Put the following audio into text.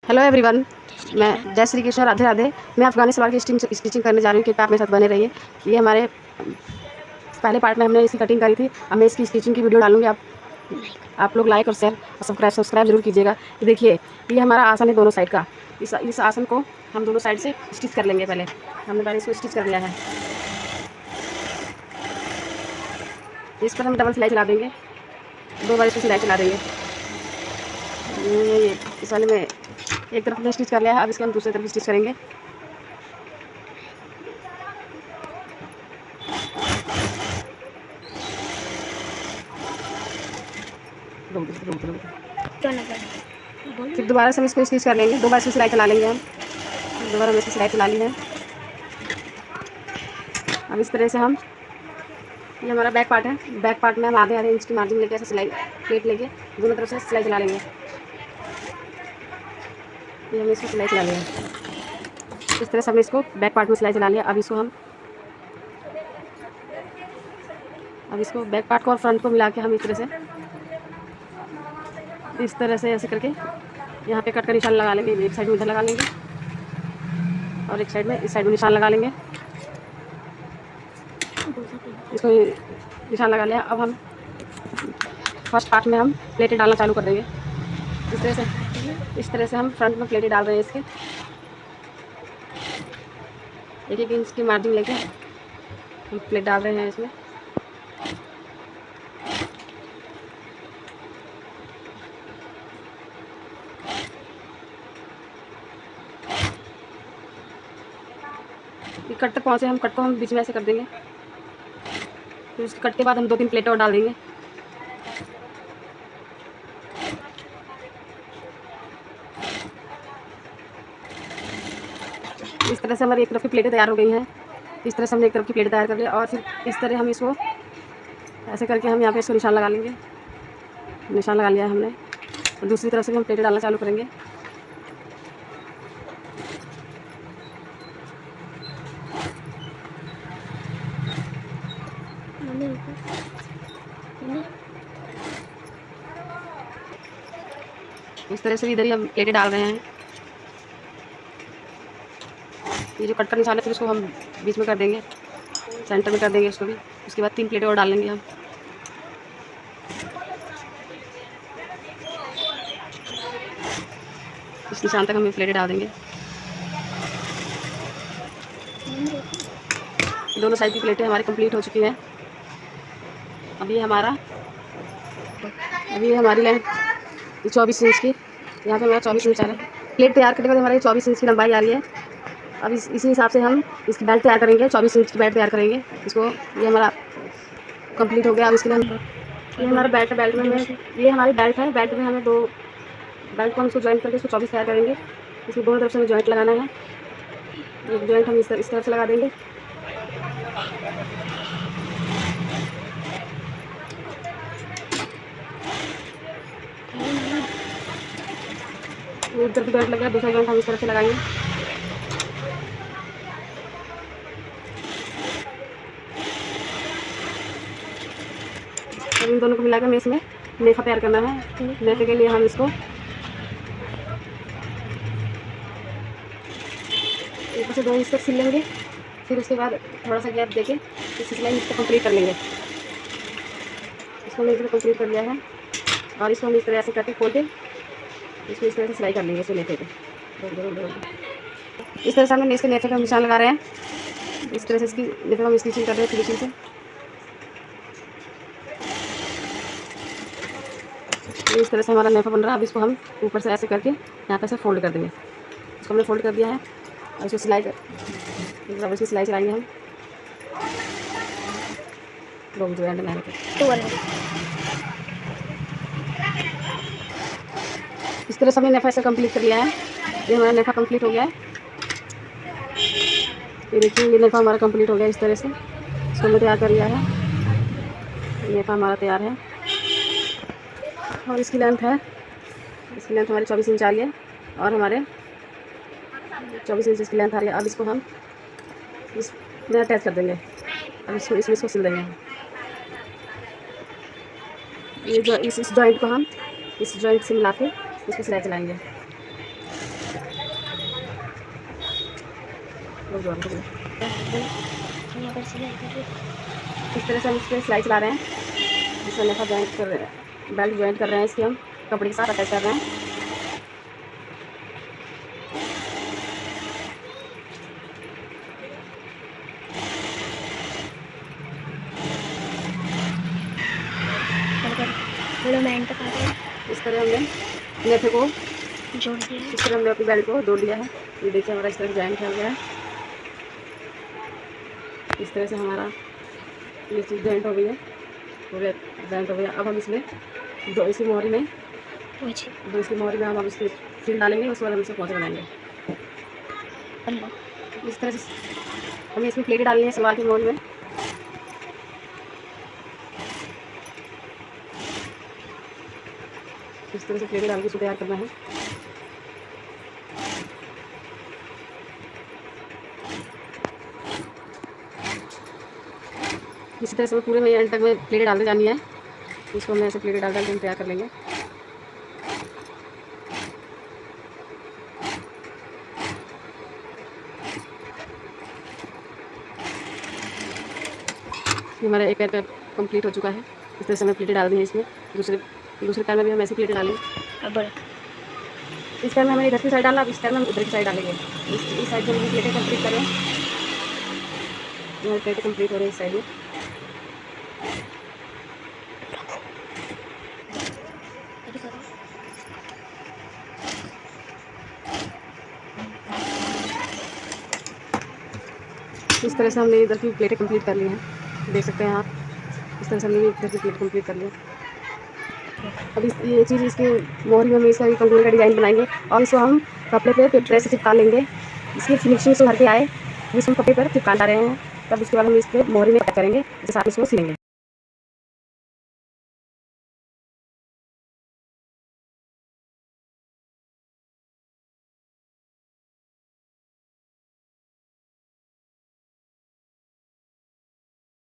Hello everyone, मैं जय श्री कृष्ण, राधे राधे। मैं अफ़गानी सलवार की स्टिचिंग करने जा रही हूँ। कृपया आप मेरे साथ बने रहिए। ये हमारे पहले पार्ट में हमने इसकी कटिंग करी थी। अब मैं इसकी स्टिचिंग की वीडियो डालूंगी। आप लोग लाइक और शेयर और सब्सक्राइब जरूर कीजिएगा। ये देखिए, ये हमारा आसन है दोनों साइड का। इस आसन को हम दोनों साइड से स्टिच कर लेंगे। हमने पहले इसको स्टिच कर लिया है। इस पर हम डबल सिलाई चला देंगे, 2 बार इसमें सिलाई चला देंगे। ये इस वाले में एक तरफ हमने स्टिच कर लिया है। अब इसके हम दूसरी तरफ स्टिच करेंगे। फिर दोबारा से हम इसको स्टिच कर लेंगे। 2 बार इसमें सिलाई चला लेंगे हम। दोबारा हम इसकी सिलाई चला ली है। अब इस तरह से हम, ये हमारा बैक पार्ट है। बैक पार्ट में हम आधे इंच की मार्जिन लेके ऐसे सिलाई प्लेट लेके दोनों तरफ से सिलाई चला लेंगे। ये हमने इसको सिलाई चला लिया है। इस तरह से हमने इसको बैक पार्ट में सिलाई चला लिया। अब इसको बैक पार्ट को और फ्रंट को मिला के हम इस तरह से ऐसे करके यहाँ पे कट का निशान लगा लेंगे। एक साइड में इधर लगा लेंगे और एक साइड में इस साइड में निशान लगा लेंगे। इसको निशान लगा लिया। अब हम फर्स्ट पार्ट में हम प्लेटें डालना चालू कर देंगे। इस तरह से हम फ्रंट में प्लेटें डाल रहे हैं। इसके 1-1 इंच की मार्जिन लेके हम प्लेट डाल रहे हैं इसमें। कट तक पहुँचे, हम कट को हम बीच में ऐसे कर देंगे। फिर उसके कट के बाद हम 2-3 प्लेटें और डाल देंगे। इस तरह से हमारी एक तरफ की प्लेटें तैयार हो गई हैं। इस तरह से हमने एक तरफ की प्लेटें तैयार कर लिया और फिर इस तरह हम इसको ऐसे करके हम यहाँ पे इसको निशान लगा लेंगे। निशान लगा लिया है हमने। और दूसरी तरफ से भी हम प्लेटें डालना चालू करेंगे। इस तरह से इधर ही हम प्लेटें डाल रहे हैं। ये जो कट का निशान है फिर उसको हम बीच में कर देंगे, सेंटर में कर देंगे इसको भी। उसके बाद 3 प्लेटें और डाल लेंगे हम। इस निशान तक हम प्लेटें डाल देंगे। दोनों साइड की प्लेटें हमारी कंप्लीट हो चुकी हैं। अभी हमारी लेंथ 24 इंच की, यहाँ पे हमारा 24 इंच आ रहा है। प्लेट तैयार करने के बाद हमारी 24 इंच की लंबाई आ रही है। अब इसी हिसाब से हम इसकी बेल्ट तैयार करेंगे। 24 इंच की बेल्ट तैयार करेंगे इसको। ये हमारा कंप्लीट हो गया। अब इसके लिए ये हमारा बेल्ट में ये हमारी बेल्ट है। बेल्ट में हमें 2 बेल्ट को हम इसको जॉइंट करके इसको 24 तैयार करेंगे। इसको दोनों तरफ से हमें जॉइंट लगाना है। एक जॉइंट हम इस तरफ से लगा देंगे। एक तरफ जॉइंट लगा, दूसरा जॉइंट हम इस तरफ से लगाएंगे। इन दोनों को मिलाकर हमें इसमें नेफा तैयार करना है। नेफे के लिए हम इसको ऊपर से 2 इंच तक सिल लेंगे। फिर उसके बाद थोड़ा सा गैप देके इस सिलाई इसको कंप्लीट कर लेंगे। इसको हमने इसमें कंप्लीट कर लिया है और इसको हम इस तरह से करके खोल के इसको इस तरह से सिलाई कर लेंगे। इसको नेफे पे इस तरह से हम इसके नेफे का निशान लगा रहे हैं। इस तरह से इसकी नेफे हम स्टिचिंग कर रहे हैं फिनिशिंग से। इस तरह से हमारा नेफा बन रहा है। अब इसको हम ऊपर से ऐसे करके यहाँ पे से फोल्ड कर देंगे। इसको हमने फोल्ड कर दिया है और इसको इसकी सिलाई चलाएंगे हम। इस तरह से हमने नेफा ऐसे कंप्लीट कर लिया है। ये हमारा नेफा कंप्लीट हो गया है। ये देखिए, ये नेफा हमारा कंप्लीट हो गया। इस तरह से इसको हमने तैयार कर लिया है। नेफा हमारा तैयार है और इसकी लेंथ हमारी 24 इंच आ रही है और हमारे 24 इंच इसकी लेंथ आ रही है। अब इसको हम इसमें अटैच कर देंगे। अब इसको सिल देंगे। ये जो इस जॉइंट को हम इस जॉइंट से मिला के इसको सिलाई चलाएंगे। लोग जो हमको यहाँ पर सिलाई कर रहे हैं। इस तरह से हम इस पर सिलाई चला रहे हैं, जिसमें नफा जॉइंट कर रहे हैं, बेल्ट जॉइंट कर रहे हैं, इसकी हम कपड़े के साथ अटैच कर रहे हैं। थोड़ा मेहनत कर रहे हैं। इस तरह हमने नेफे को जोड़ दिया है। इस तरह हमने अपनी बेल्ट को जोड़ लिया है। ये देखिए हमारा इस तरह जॉइंट हो गया है। इस तरह से हमारा ये चीज़ जॉइंट हो गई है, पूरे जॉइंट हो गया। अब हम इसमें दो इसकी मोहरी में हम इसकी सील डालेंगे, उसके बाद हम इसे पौधे बनाएंगे। इस तरह से हमें इसमें प्लेटें डालनी है सलवार की मोहरी में। इस तरह से प्लेटें डाल के इसको तैयार करना है। इसी तरह से पूरे में एंड तक में प्लेटें डालते जानी है। इसको हमने ऐसे प्लेटें डाल के हम तैयार कर लेंगे। हमारा एक पैर कंप्लीट हो चुका है। इस तरह से हमें प्लेटें डाल दी हैं इसमें। दूसरे पैर में भी हम ऐसी प्लेटें डालेंगे। अब इस पैर में हमने इधर की साइड डाला, अब इस पैर में हम उधर की साइड डालेंगे। इस साइड में हम प्लेटें कंप्लीट करें। हमारी प्लेटें कंप्लीट हो रही है इस साइड में। इस तरह से हमने इधर की प्लेटें कंप्लीट कर ली हैं, देख सकते हैं आप। इस तरह से हमने इधर की प्लेट कंप्लीट कर लिया। अब ये चीज़ इसकी मोहरी में इसका कंप्यूटर का डिज़ाइन बनाएंगे और इसको हम कपड़े पे प्रेस से चिपका लेंगे। इसकी फिनिशिंग से भर के आए जिस हम कपड़े पर चिपका रहे हैं, तब उसके बाद हम इस पर मोहरी में कट करेंगे, जिसके साथ इसको सिलेंगे।